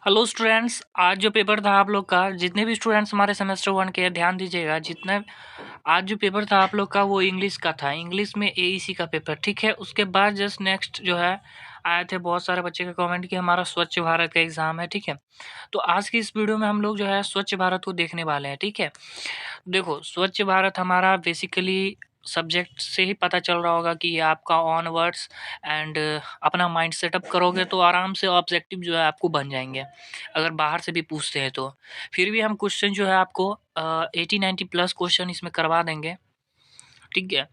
Hello students, आज जो paper था आप लोग का, जितने भी स्टूडेंट्स हमारे सेमेस्टर 1 के ध्यान दीजिएगा। जितने आज जो पेपर था आप लोग का वो इंग्लिश का था। इंग्लिश में एईसी का पेपर, ठीक है। उसके बाद जस्ट नेक्स्ट जो है आए थे बहुत सारे बच्चे का कमेंट कि हमारा स्वच्छ भारत का एग्ज़ाम है, ठीक है। तो आज की इस वीडियो में हम लोग जो है स्वच्छ भारत को देखने वाले हैं, ठीक है। देखो, स्वच्छ भारत हमारा बेसिकली सब्जेक्ट से ही पता चल रहा होगा कि ये आपका ऑन वर्ड्स एंड अपना माइंड सेटअप करोगे तो आराम से ऑब्जेक्टिव जो है आपको बन जाएंगे, अगर बाहर से भी पूछते हैं तो। फिर भी हम क्वेश्चन जो है आपको 80-90 प्लस क्वेश्चन इसमें करवा देंगे, ठीक है।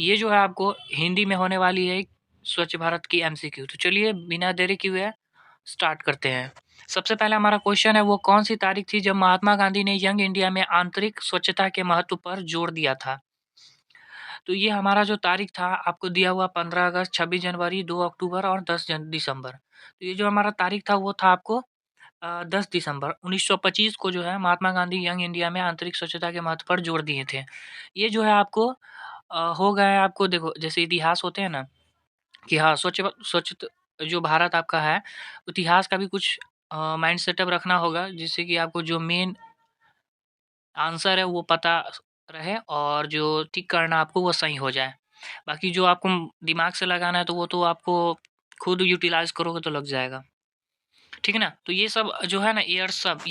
ये जो है आपको हिंदी में होने वाली है स्वच्छ भारत की एमसीक्यू। तो चलिए बिना देरी किए स्टार्ट करते हैं। सबसे पहले हमारा क्वेश्चन है, वो कौन सी तारीख थी जब महात्मा गांधी ने यंग इंडिया में आंतरिक स्वच्छता के महत्व पर जोर दिया था। तो ये हमारा जो तारीख था आपको दिया हुआ 15 अगस्त, 26 जनवरी, 2 अक्टूबर और 10 दिसंबर। तो ये जो हमारा तारीख था वो था आपको 10 दिसंबर 1925 को जो है महात्मा गांधी यंग इंडिया में आंतरिक स्वच्छता के महत्व पर जोर दिए थे। ये जो है आपको हो गया है। आपको देखो जैसे इतिहास होते हैं ना कि हाँ, स्वच्छ जो भारत आपका है, इतिहास का भी कुछ माइंड सेटअप रखना होगा, जिससे कि आपको जो मेन आंसर है वो पता रहे और जो टिक करना आपको वो सही हो जाए। बाकी जो आपको दिमाग से लगाना है तो वो तो आपको खुद यूटिलाइज़ करोगे तो लग जाएगा। ठीक है ना? तो ये सब जो है ना ये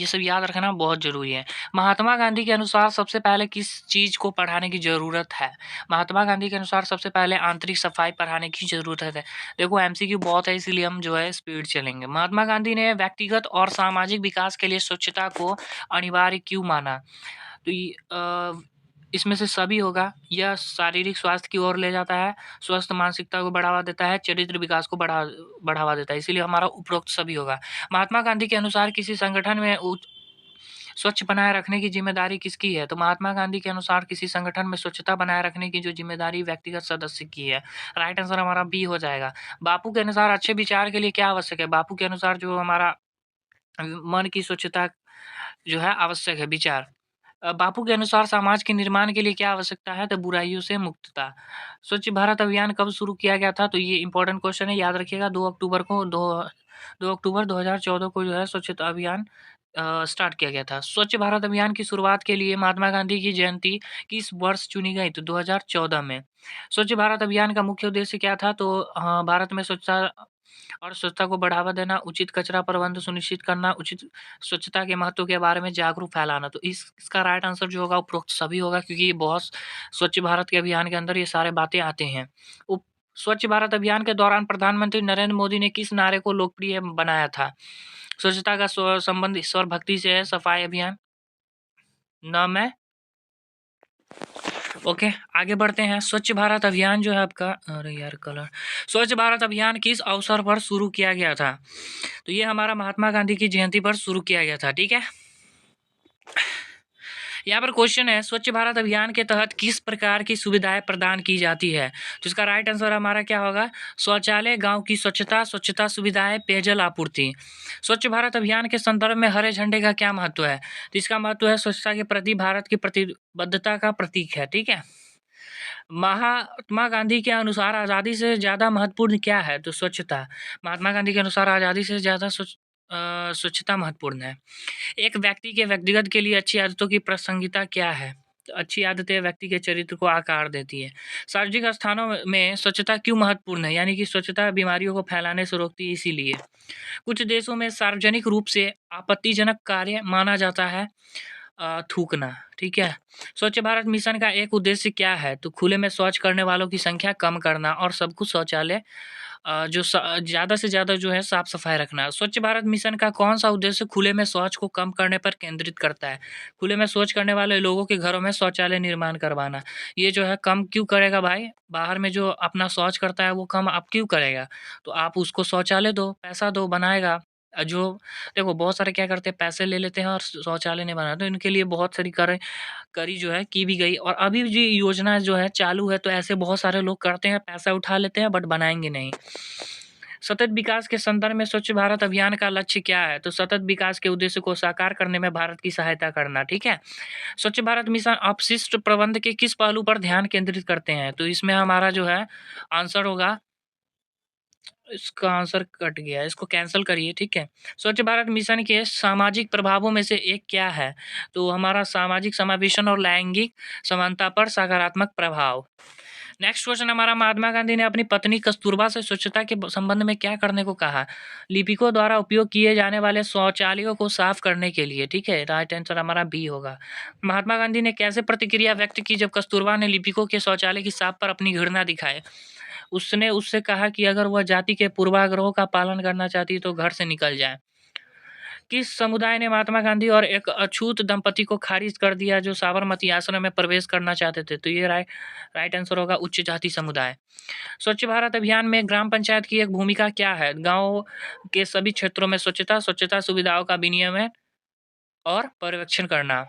सब याद रखना बहुत ज़रूरी है। महात्मा गांधी के अनुसार सबसे पहले किस चीज़ को पढ़ाने की ज़रूरत है? महात्मा गांधी के अनुसार सबसे पहले आंतरिक सफाई पढ़ाने की ज़रूरत है। देखो एमसीक्यू बहुत है इसीलिए हम जो है स्पीड चलेंगे। महात्मा गांधी ने व्यक्तिगत और सामाजिक विकास के लिए स्वच्छता को अनिवार्य क्यों माना? तो इसमें से सभी होगा। यह शारीरिक स्वास्थ्य की ओर ले जाता है, स्वस्थ मानसिकता को बढ़ावा देता है, चरित्र विकास को बढ़ावा देता है, इसीलिए हमारा उपरोक्त सभी होगा। महात्मा गांधी के अनुसार किसी संगठन में स्वच्छ बनाए रखने की ज़िम्मेदारी किसकी है? तो महात्मा गांधी के अनुसार किसी संगठन में स्वच्छता बनाए रखने की जो ज़िम्मेदारी व्यक्तिगत सदस्य की है। राइट आंसर हमारा बी हो जाएगा। बापू के अनुसार अच्छे विचार के लिए क्या आवश्यक है? बापू के अनुसार जो हमारा मन की स्वच्छता जो है आवश्यक है, विचार। बापू के अनुसार समाज के निर्माण के लिए क्या आवश्यकता है? तो बुराइयों से मुक्तता। स्वच्छ भारत अभियान कब शुरू किया गया था? तो ये इम्पोर्टेंट क्वेश्चन है, याद रखिएगा। 2 अक्टूबर 2014 को जो है स्वच्छता अभियान स्टार्ट किया गया था। स्वच्छ भारत अभियान की शुरुआत के लिए महात्मा गांधी की जयंती किस वर्ष चुनी गई? तो 2014 में। स्वच्छ भारत अभियान का मुख्य उद्देश्य क्या था? तो भारत में स्वच्छता को बढ़ावा देना, उचित कचरा प्रबंध सुनिश्चित करना, उचित स्वच्छता के महत्व के बारे में जागरूक फैलाना। तो इसका राइट आंसर जो होगा उपरोक्त सभी होगा, क्योंकि ये बहुत स्वच्छ भारत के अभियान के अंदर ये सारे बातें आते हैं। स्वच्छ भारत अभियान के दौरान प्रधानमंत्री नरेंद्र मोदी ने किस नारे को लोकप्रिय बनाया था? स्वच्छता का संबंध ईश्वर भक्ति से है, सफाई अभियान न मैं। ओके, आगे बढ़ते हैं। स्वच्छ भारत अभियान जो है आपका, अरे यार कलर, स्वच्छ भारत अभियान किस अवसर पर शुरू किया गया था? तो ये हमारा महात्मा गांधी की जयंती पर शुरू किया गया था, ठीक है। यहाँ पर क्वेश्चन है, स्वच्छ भारत अभियान के तहत किस प्रकार की सुविधाएं प्रदान की जाती है? तो इसका राइट आंसर हमारा क्या होगा? शौचालय, गांव की स्वच्छता सुविधाएं, पेयजल आपूर्ति। स्वच्छ भारत अभियान के संदर्भ में हरे झंडे का क्या महत्व है? तो इसका महत्व है स्वच्छता के प्रति भारत की प्रतिबद्धता का प्रतीक है, ठीक है। महात्मा गांधी के अनुसार आज़ादी से ज़्यादा महत्वपूर्ण क्या है? तो स्वच्छता। महात्मा गांधी के अनुसार आज़ादी से ज़्यादा स्वच्छता महत्वपूर्ण है। एक व्यक्ति के व्यक्तिगत के लिए अच्छी आदतों की प्रासंगिकता क्या है? तो अच्छी आदतें व्यक्ति के चरित्र को आकार देती है। सार्वजनिक स्थानों में स्वच्छता क्यों महत्वपूर्ण है? यानी कि स्वच्छता बीमारियों को फैलाने से रोकती है, इसीलिए। कुछ देशों में सार्वजनिक रूप से आपत्तिजनक कार्य माना जाता है थूकना, ठीक है। स्वच्छ भारत मिशन का एक उद्देश्य क्या है? तो खुले में शौच करने वालों की संख्या कम करना और सबको शौचालय जो ज़्यादा से ज़्यादा जो है साफ सफाई रखना। स्वच्छ भारत मिशन का कौन सा उद्देश्य खुले में शौच को कम करने पर केंद्रित करता है? खुले में शौच करने वाले लोगों के घरों में शौचालय निर्माण करवाना। ये जो है कम क्यों करेगा भाई? बाहर में जो अपना शौच करता है वो कम अब क्यों करेगा? तो आप उसको शौचालय दो, पैसा दो, बनाएगा। जो देखो बहुत सारे क्या करते हैं, पैसे ले लेते हैं और शौचालय नहीं बनाते। तो इनके लिए बहुत सारी करी जो है की भी गई, और अभी भी योजना जो है चालू है। तो ऐसे बहुत सारे लोग करते हैं, पैसा उठा लेते हैं बट बनाएँगे नहीं। सतत विकास के संदर्भ में स्वच्छ भारत अभियान का लक्ष्य क्या है? तो सतत विकास के उद्देश्य को साकार करने में भारत की सहायता करना, ठीक है। स्वच्छ भारत मिशन अपशिष्ट प्रबंध के किस पहलू पर ध्यान केंद्रित करते हैं? तो इसमें हमारा जो है आंसर होगा इसका आंसर कट गया, इसको कैंसल करिए, ठीक है। स्वच्छ भारत मिशन के सामाजिक प्रभावों में से एक क्या है? तो हमारा सामाजिक समावेशन और लैंगिक समानता पर सकारात्मक प्रभाव। नेक्स्ट क्वेश्चन हमारा, महात्मा गांधी ने अपनी पत्नी कस्तूरबा से स्वच्छता के संबंध में क्या करने को कहा? लिपिकों द्वारा उपयोग किए जाने वाले शौचालयों को साफ करने के लिए, ठीक है। राइट आंसर हमारा बी होगा। महात्मा गांधी ने कैसे प्रतिक्रिया व्यक्त की जब कस्तूरबा ने लिपिकों के शौचालय की साफ पर अपनी घृणा दिखाई? उसने उससे कहा कि अगर वह जाति के पूर्वाग्रहों का पालन करना चाहती है तो घर से निकल जाए। किस समुदाय ने महात्मा गांधी और एक अछूत दंपति को खारिज कर दिया जो साबरमती आश्रम में प्रवेश करना चाहते थे? तो ये राइट आंसर होगा उच्च जाति समुदाय। स्वच्छ भारत अभियान में ग्राम पंचायत की एक भूमिका क्या है? गांव के सभी क्षेत्रों में स्वच्छता सुविधाओं का विनियमन और पर्यवेक्षण करना।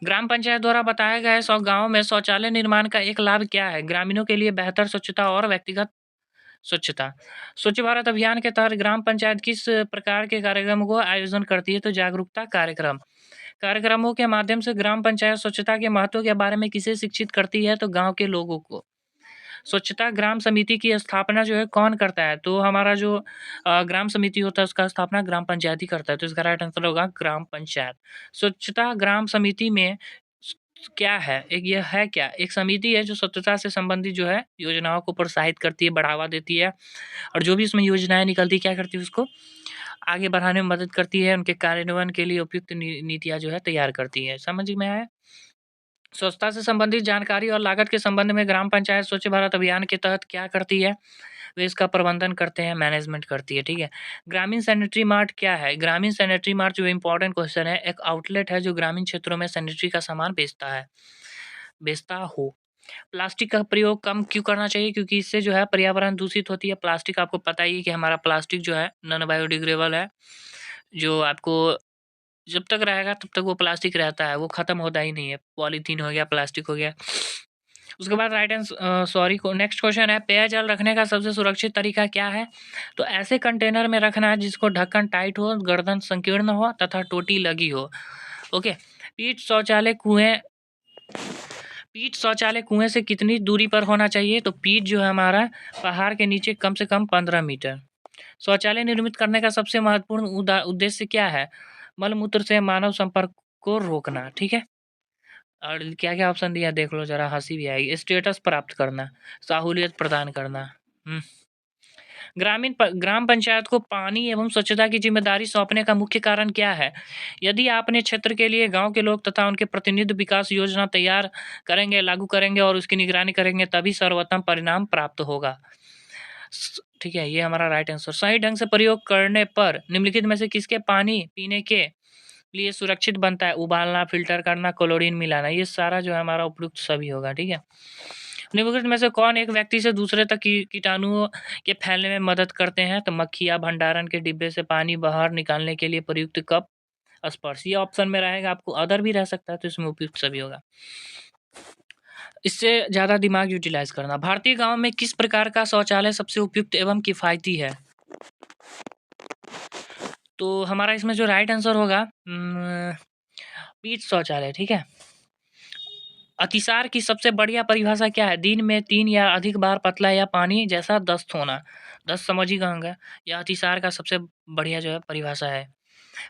ग्राम पंचायत द्वारा बताए गए 100 गाँव में शौचालय निर्माण का एक लाभ क्या है? ग्रामीणों के लिए बेहतर स्वच्छता और व्यक्तिगत स्वच्छता। स्वच्छ भारत अभियान के तहत ग्राम पंचायत किस प्रकार के कार्यक्रम को आयोजन करती है? तो जागरूकता कार्यक्रम। कार्यक्रमों के माध्यम से ग्राम पंचायत स्वच्छता के महत्व के बारे में किसे शिक्षित करती है? तो गांव के लोगों को। स्वच्छता ग्राम समिति की स्थापना जो है कौन करता है? तो हमारा जो ग्राम समिति होता है उसका स्थापना ग्राम पंचायत ही करता है, तो इसका राइट आंसर होगा ग्राम पंचायत। स्वच्छता ग्राम समिति में क्या है? एक यह है क्या? एक समिति है जो स्वच्छता से संबंधित जो है योजनाओं को प्रोत्साहित करती है, बढ़ावा देती है और जो भी इसमें योजनाएँ निकलती है क्या करती है उसको आगे बढ़ाने में मदद करती है, उनके कार्यान्वयन के लिए उपयुक्त नीतियाँ जो है तैयार करती है। समझ में आया? स्वच्छता से संबंधित जानकारी और लागत के संबंध में ग्राम पंचायत स्वच्छ भारत अभियान के तहत क्या करती है? वे इसका प्रबंधन करते हैं, मैनेजमेंट करती है, ठीक है। ग्रामीण सैनिटरी मार्ट क्या है? ग्रामीण सैनिटरी मार्ट जो इम्पोर्टेंट क्वेश्चन है, एक आउटलेट है जो ग्रामीण क्षेत्रों में सैनिटरी का सामान बेचता हो। प्लास्टिक का प्रयोग कम क्यों करना चाहिए? क्योंकि इससे जो है पर्यावरण दूषित होती है। प्लास्टिक आपको पता ही है कि हमारा प्लास्टिक जो है नॉन बायोडिग्रेडेबल है, जो आपको जब तक रहेगा तब तक वो प्लास्टिक रहता है, वो ख़त्म होता ही नहीं है। पॉलीथीन हो गया, प्लास्टिक हो गया। उसके बाद नेक्स्ट क्वेश्चन है, पेयजल रखने का सबसे सुरक्षित तरीका क्या है? तो ऐसे कंटेनर में रखना है जिसको ढक्कन टाइट हो, गर्दन संकीर्ण हो तथा टोटी लगी हो। ओके। पीठ शौचालय कुएँ पीठ शौचालय कुएँ से कितनी दूरी पर होना चाहिए? तो पीठ जो है हमारा पहाड़ के नीचे कम से कम 15 मीटर। शौचालय निर्मित करने का सबसे महत्वपूर्ण उद्देश्य क्या है? मल-मूत्र से मानव संपर्क को रोकना, ठीक है? और क्या-क्या ऑप्शन दिया देख लो ज़रा, हँसी भी आएगी। स्टेटस प्राप्त करना, सहूलियत प्रदान करना। हुँ। ग्राम पंचायत को पानी एवं स्वच्छता की ज़िम्मेदारी सौंपने का मुख्य कारण क्या है? यदि आप अपने क्षेत्र के लिए गाँव के लोग तथा उनके प्रतिनिधि विकास योजना तैयार करेंगे, लागू करेंगे और उसकी निगरानी करेंगे तभी सर्वोत्तम परिणाम प्राप्त होगा। ठीक है, ये हमारा राइट आंसर। सही ढंग से प्रयोग करने पर निम्नलिखित में से किसके पानी पीने के लिए सुरक्षित बनता है? उबालना, फ़िल्टर करना, क्लोरीन मिलाना, ये सारा जो है हमारा उपयुक्त सभी होगा, ठीक है। निम्नलिखित में से कौन एक व्यक्ति से दूसरे तक कीटाणुओं के फैलने में मदद करते हैं? तो मक्खियाँ भंडारण के डिब्बे से पानी बाहर निकालने के लिए प्रयुक्त कप स्पर्श, ये ऑप्शन में रहेगा। आपको अदर भी रह सकता है, तो इसमें उपयुक्त सभी होगा। इससे ज़्यादा दिमाग यूटिलाइज़ करना। भारतीय गाँव में किस प्रकार का शौचालय सबसे उपयुक्त एवं किफ़ायती है? तो हमारा इसमें जो राइट आंसर होगा पीठ शौचालय, ठीक है। अतिसार की सबसे बढ़िया परिभाषा क्या है? दिन में 3 या अधिक बार पतला या पानी जैसा दस्त होना। दस्त समझ ही गए होंगे। यह अतिसार का सबसे बढ़िया जो है परिभाषा है।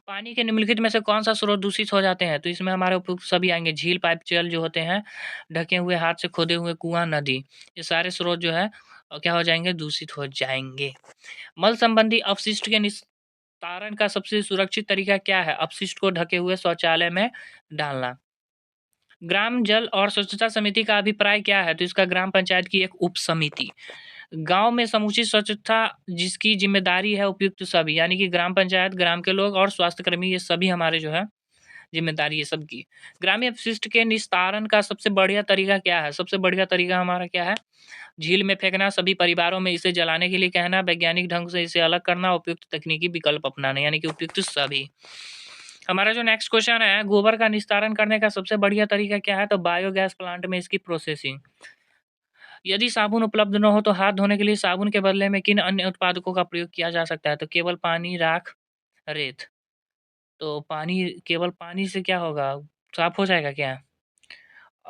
पानी के निम्नलिखित में से कौन-सा स्रोत दूषित हो जाते हैं? तो इसमें हमारे उपयुक्त सभी आएँगे। झील, पाइप जल जो होते हैं, ढके हुए हाथ से खोदे हुए कुआँ, नदी, ये सारे स्रोत जो है क्या हो जाएँगे? दूषित हो जाएँगे। मल संबंधी अपशिष्ट के निस्तारण का सबसे सुरक्षित तरीका क्या है? अपशिष्ट को ढके हुए शौचालय में डालना। ग्राम जल और स्वच्छता समिति का अभिप्राय क्या है? तो इसका ग्राम पंचायत की एक उप समिति। गाँव में समुचित स्वच्छता जिसकी ज़िम्मेदारी है उपयुक्त सभी, यानी कि ग्राम पंचायत, ग्राम के लोग और स्वास्थ्यकर्मी, ये सभी हमारे जो है ज़िम्मेदारी है सबकी। ग्रामीण अपशिष्ट के निस्तारण का सबसे बढ़िया तरीका क्या है? सबसे बढ़िया तरीका हमारा क्या है? झील में फेंकना, सभी परिवारों में इसे जलाने के लिए कहना, वैज्ञानिक ढंग से इसे अलग करना, उपयुक्त तकनीकी विकल्प अपनाना, यानी कि उपयुक्त सभी। हमारा जो नेक्स्ट क्वेश्चन है, गोबर का निस्तारण करने का सबसे बढ़िया तरीका क्या है? तो बायोगैस प्लांट में इसकी प्रोसेसिंग। यदि साबुन उपलब्ध न हो तो हाथ धोने के लिए साबुन के बदले में किन अन्य उत्पादकों का प्रयोग किया जा सकता है? तो केवल पानी, राख, रेत। तो केवल पानी से क्या होगा? साफ हो जाएगा क्या?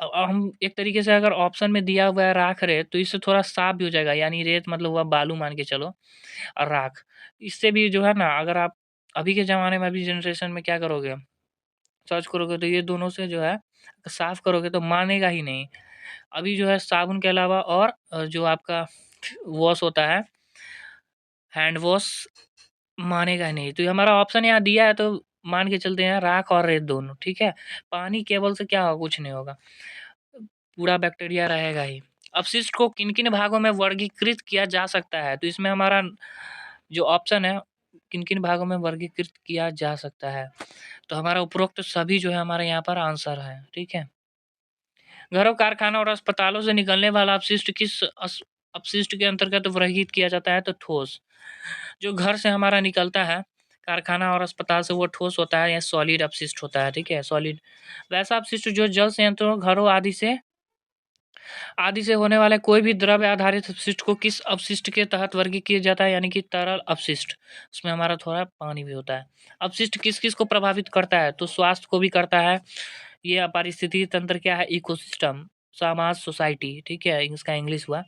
हम एक तरीके से अगर ऑप्शन में दिया हुआ है राख रेत, तो इससे थोड़ा साफ भी हो जाएगा, यानी रेत मतलब हुआ बालू मान के चलो, और राख। इससे भी जो है ना, अगर आप अभी के ज़माने में, अभी जनरेशन में क्या करोगे, सर्च करोगे तो ये दोनों से जो है साफ करोगे तो मानेगा ही नहीं। अभी जो है साबुन के अलावा और जो आपका वॉश होता है, हैंड वॉश, मानेगा ही नहीं। तो ये हमारा ऑप्शन यहाँ दिया है, तो मान के चलते हैं राख और रेत दोनों, ठीक है। पानी केवल से क्या होगा, कुछ नहीं होगा, पूरा बैक्टीरिया रहेगा ही। अपशिष्ट को किन-किन भागों में वर्गीकृत किया जा सकता है? तो इसमें हमारा जो ऑप्शन है, किन-किन भागों में वर्गीकृत किया जा सकता है? तो हमारा उपरोक्त सभी जो है हमारे यहाँ पर आंसर है, ठीक है। घरों, कारखानों और अस्पतालों से निकलने वाला अपशिष्ट किस अपशिष्ट के अंतर्गत वर्गीकृत किया जाता है? तो ठोस। जो घर से हमारा निकलता है, कारखाना और अस्पताल से, वो ठोस होता है या सॉलिड अपशिष्ट होता है, ठीक है, सॉलिड। वैसा अपशिष्ट जो जल संयंत्रों, घरों आदि से होने वाले कोई भी द्रव्य आधारित अपशिष्ट को किस अपशिष्ट के तहत वर्गीकृत किया जाता है? यानी कि तरल अपशिष्ट। उसमें हमारा थोड़ा पानी भी होता है। अपशिष्ट किस-किस को प्रभावित करता है? तो स्वास्थ्य को भी करता है। ये पारिस्थितिकी तंत्र क्या है? इकोसिस्टम, समाज, सोसाइटी, ठीक है, इसका इंग्लिश हुआ।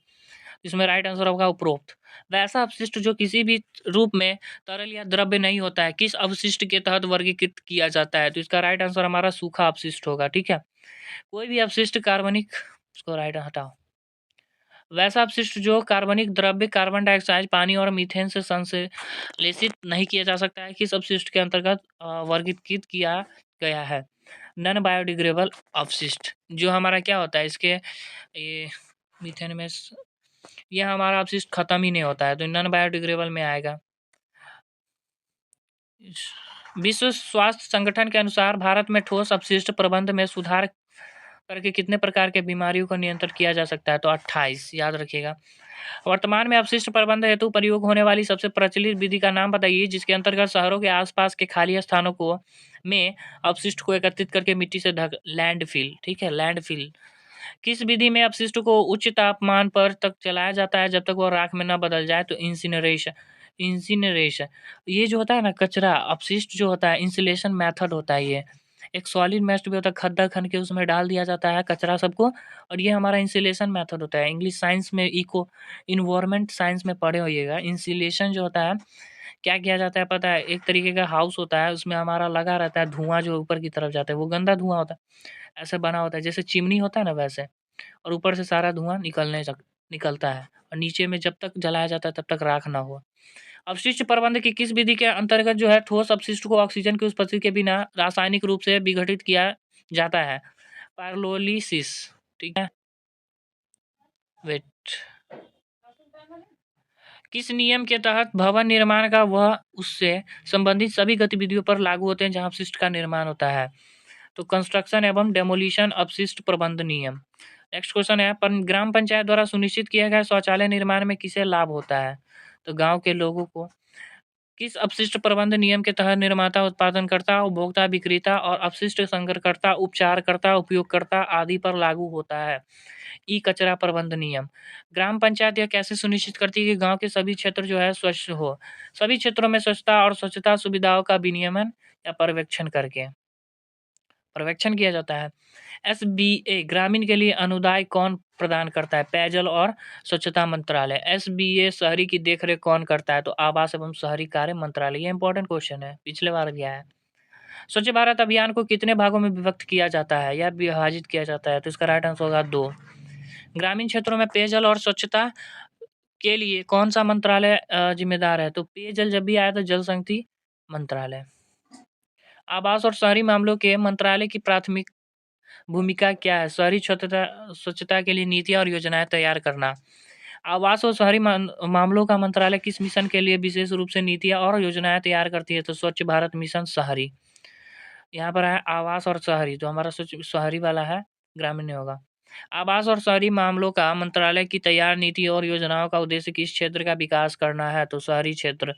इसमें राइट आंसर होगा उपरोक्त। वैसा अपशिष्ट जो किसी भी रूप में तरल या द्रव्य नहीं होता है, किस अपशिष्ट के तहत वर्गीकृत किया जाता है? तो इसका राइट आंसर हमारा सूखा अपशिष्ट होगा, ठीक है। कोई भी अपशिष्ट कार्बनिक, उसको राइट हटाओ। वैसा अपशिष्ट जो कार्बनिक द्रव्य, कार्बन डाइऑक्साइड, पानी और मीथेन से संश्लेषित नहीं किया जा सकता है, किस अपशिष्ट के अंतर्गत वर्गीकृत किया गया है? नॉन बायोडिग्रेडेबल अपशिष्ट। जो हमारा क्या होता है, इसके ये मीथेन में ये हमारा अपशिष्ट खत्म ही नहीं होता है, तो नॉन बायोडिग्रेडेबल में आएगा। विश्व स्वास्थ्य संगठन के अनुसार भारत में ठोस अपशिष्ट प्रबंध में सुधार करके कितने प्रकार के बीमारियों को नियंत्रित किया जा सकता है? तो 28, याद रखिएगा। वर्तमान में अपशिष्ट प्रबंध हेतु प्रयोग होने वाली सबसे प्रचलित विधि का नाम बताइए, जिसके अंतर्गत शहरों के आसपास के खाली स्थानों को में अपशिष्ट को एकत्रित करके मिट्टी से ढक, लैंडफिल, ठीक है, लैंडफिल। किस विधि में अपशिष्ट को उच्च तापमान पर तक चलाया जाता है जब तक वो राख में न बदल जाए? तो इंसिनरेशन। इंसिनरेशन, ये जो होता है ना कचरा अपशिष्ट जो होता है, इंसिलेशन मेथड होता है ये। एक सॉलिड वेस्ट भी होता है, खड्डा खन के उसमें डाल दिया जाता है कचरा सबको, और ये हमारा इंसिलेशन मेथड होता है। इंग्लिश साइंस में इको इन्वायरमेंट साइंस में पढ़े होइएगा। इंसिलेशन जो होता है, क्या किया जाता है पता है? एक तरीके का हाउस होता है, उसमें हमारा लगा रहता है धुआँ जो ऊपर की तरफ जाता है, वो गंदा धुआँ होता है। ऐसे बना होता है जैसे चिमनी होता है ना वैसे, और ऊपर से सारा धुआँ निकलता है, और नीचे में जब तक जलाया जाता है तब तक राख ना हो। अपशिष्ट प्रबंध की किस विधि के अंतर्गत जो है ठोस अपशिष्ट को ऑक्सीजन की उपस्थिति के बिना रासायनिक रूप से विघटित किया जाता है? पायरोलिसिस, ठीक है। वेट, किस नियम के तहत भवन निर्माण का वह उससे संबंधित सभी गतिविधियों पर लागू होते हैं जहां अपशिष्ट का निर्माण होता है? तो कंस्ट्रक्शन एवं डेमोलिशन अपशिष्ट प्रबंध नियम। नेक्स्ट क्वेश्चन है, ग्राम पंचायत द्वारा सुनिश्चित किया गया शौचालय निर्माण में किसे लाभ होता है? तो गांव के लोगों को। किस अपशिष्ट प्रबंध नियम के तहत निर्माता, उत्पादनकर्ता, उपभोक्ता, विक्रेता और अपशिष्ट संग्रहकर्ता, उपचारकर्ता, उपयोगकर्ता आदि पर लागू होता है? ई कचरा प्रबंध नियम। ग्राम पंचायत यह कैसे सुनिश्चित करती है कि गांव के सभी क्षेत्र जो है स्वच्छ हो? सभी क्षेत्रों में स्वच्छता और स्वच्छता सुविधाओं का विनियमन या पर्यवेक्षण करके पर्यवेक्षण किया जाता है। एसबीए ग्रामीण के लिए अनुदान कौन प्रदान करता है? पेयजल और स्वच्छता मंत्रालय। एसबीए शहरी की देखरेख कौन करता है? तो आवास एवं शहरी कार्य मंत्रालय। ये इंपॉर्टेंट क्वेश्चन है, पिछले बार गया है। स्वच्छ भारत अभियान को कितने भागों में विभक्त किया जाता है या विभाजित किया जाता है? तो इसका राइट आंसर होगा 2। ग्रामीण क्षेत्रों में पेयजल और स्वच्छता के लिए कौन सा मंत्रालय जिम्मेदार है? तो पेयजल जब भी आया तो जल शक्ति मंत्रालय। आवास और शहरी मामलों के मंत्रालय की प्राथमिक भूमिका क्या है? शहरी स्वच्छता स्वच्छता के लिए नीतियाँ और योजनाएँ तैयार करना। आवास और शहरी मामलों का मंत्रालय किस मिशन के लिए विशेष रूप से नीतियाँ और योजनाएँ तैयार करती है? तो स्वच्छ भारत मिशन शहरी। यहाँ पर है आवास और शहरी, तो हमारा स्वच्छ शहरी वाला है, ग्रामीण नहीं होगा। आवास और शहरी मामलों का मंत्रालय की तैयार नीति और योजनाओं का उद्देश्य किस क्षेत्र का विकास करना है? तो शहरी क्षेत्र।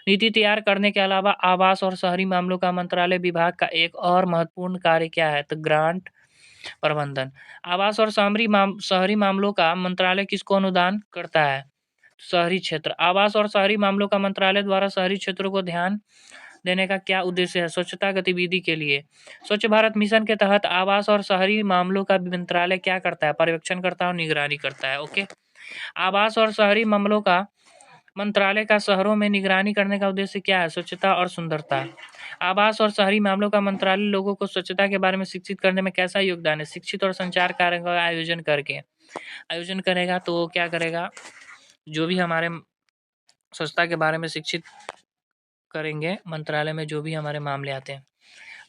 नीति तैयार करने के अलावा आवास और शहरी मामलों का मंत्रालय विभाग का एक और महत्वपूर्ण कार्य क्या है? तो ग्रांट प्रबंधन। आवास और शहरी मामलों का मंत्रालय किसको अनुदान करता है? शहरी क्षेत्र। आवास और शहरी मामलों का मंत्रालय द्वारा शहरी क्षेत्रों को ध्यान देने का क्या उद्देश्य है? स्वच्छता गतिविधि के लिए। स्वच्छ भारत मिशन के तहत आवास और शहरी मामलों का मंत्रालय क्या करता है? पर्यवेक्षण करता है और निगरानी करता है। ओके। आवास और शहरी मामलों का मंत्रालय का शहरों में निगरानी करने का उद्देश्य क्या है? स्वच्छता और सुंदरता। आवास और शहरी मामलों का मंत्रालय लोगों को स्वच्छता के बारे में शिक्षित करने में कैसा योगदान है? शिक्षित और संचार कार्य का आयोजन करेगा तो वो क्या करेगा? जो भी हमारे स्वच्छता के बारे में शिक्षित करेंगे मंत्रालय में जो भी हमारे मामले आते हैं।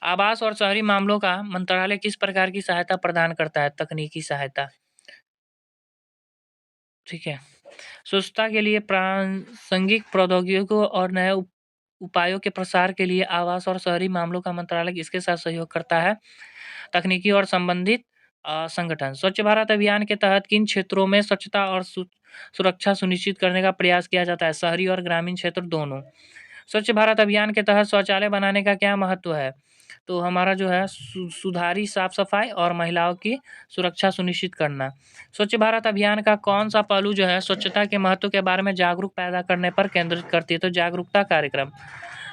आवास और शहरी मामलों का मंत्रालय किस प्रकार की सहायता प्रदान करता है? तकनीकी सहायता। ठीक है। स्वच्छता के लिए प्रासंगिक प्रौद्योगिकियों और नए उपायों के प्रसार के लिए आवास और शहरी मामलों का मंत्रालय किसके साथ सहयोग करता है? तकनीकी और संबंधित संगठन। स्वच्छ भारत अभियान के तहत किन क्षेत्रों में स्वच्छता और सुरक्षा सुनिश्चित करने का प्रयास किया जाता है? शहरी और ग्रामीण क्षेत्र दोनों। स्वच्छ भारत अभियान के तहत शौचालय बनाने का क्या महत्व है? तो हमारा जो है सुधारी साफ सफाई और महिलाओं की सुरक्षा सुनिश्चित करना। स्वच्छ भारत अभियान का कौन सा पहलू जो है स्वच्छता के महत्व के बारे में जागरूक पैदा करने पर केंद्रित करती है? तो जागरूकता कार्यक्रम।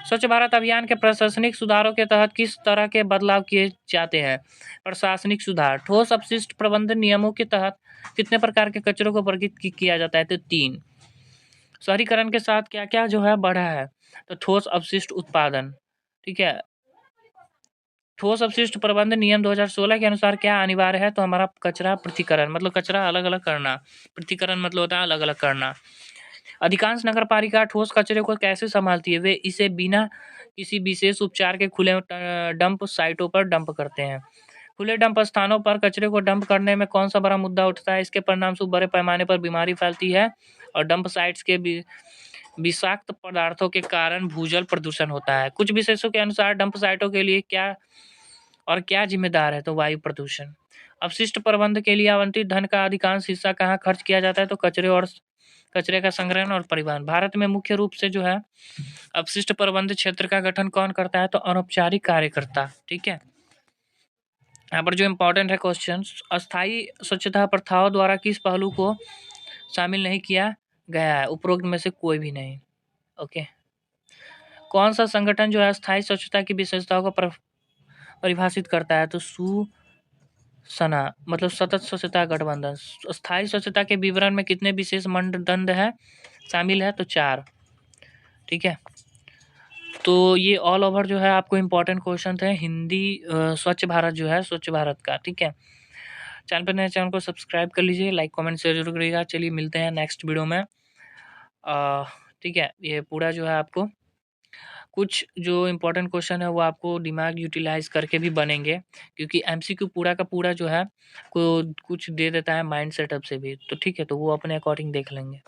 स्वच्छ भारत अभियान के प्रशासनिक सुधारों के तहत किस तरह के बदलाव किए जाते हैं? प्रशासनिक सुधार। ठोस अपशिष्ट प्रबंधन नियमों के तहत कितने प्रकार के कचरों को वर्गीकृत किया जाता है? तो 3। शहरीकरण के साथ क्या-क्या जो है बढ़ा है? तो ठोस अपशिष्ट उत्पादन। ठीक है। ठोस अपशिष्ट प्रबंधन नियम 2016 के अनुसार क्या अनिवार्य है? तो हमारा कचरा पृथक्करण, मतलब कचरा अलग-अलग करना। पृथक्करण मतलब होता है अलग-अलग करना। अधिकांश नगरपालिका ठोस कचरे को कैसे संभालती है? वे इसे बिना किसी विशेष उपचार के खुले डंप साइटों पर डंप करते हैं। खुले डंप स्थानों पर कचरे को डंप करने में कौन-सा बड़ा मुद्दा उठता है? इसके परिणामस्वरूप बड़े पैमाने पर बीमारी फैलती है और डंप साइट्स के विषाक्त पदार्थों के कारण भूजल प्रदूषण होता है। कुछ विशेषज्ञों के अनुसार डंप साइटों के लिए क्या जिम्मेदार है? तो वायु प्रदूषण। अपशिष्ट प्रबंधन के लिए आवंटित धन का अधिकांश हिस्सा कहाँ खर्च किया जाता है? तो कचरे का संग्रहण और परिवहन। भारत में मुख्य रूप से जो है अपशिष्ट प्रबंधन क्षेत्र का गठन कौन करता है? तो अनौपचारिक कार्यकर्ता। ठीक है। यहाँ पर जो इम्पोर्टेंट है क्वेश्चन, अस्थायी स्वच्छता प्रथाओं द्वारा किस पहलू को शामिल नहीं किया गया है? उपरोक्त में से कोई भी नहीं। ओके। कौन सा संगठन जो है अस्थायी स्वच्छता की विशेषताओं को परिभाषित करता है? तो सना, मतलब सतत स्वच्छता गठबंधन। स्थायी स्वच्छता के विवरण में कितने विशेष मानदंड है शामिल है? तो 4। ठीक है। तो ये ऑल ओवर जो है आपको इम्पोर्टेंट क्वेश्चन थे हिंदी स्वच्छ भारत जो है स्वच्छ भारत का। ठीक है। चैनल पर नए चैनल को सब्सक्राइब कर लीजिए, लाइक कमेंट शेयर जरूर करिएगा। चलिए मिलते हैं नेक्स्ट वीडियो में। ठीक है। ये पूरा जो है आपको कुछ जो इम्पोर्टेंट क्वेश्चन है वो आपको दिमाग यूटिलाइज करके भी बनेंगे, क्योंकि एमसीक्यू पूरा का पूरा जो है को कुछ दे देता है माइंड सेटअप से भी। तो ठीक है, तो वो अपने अकॉर्डिंग देख लेंगे।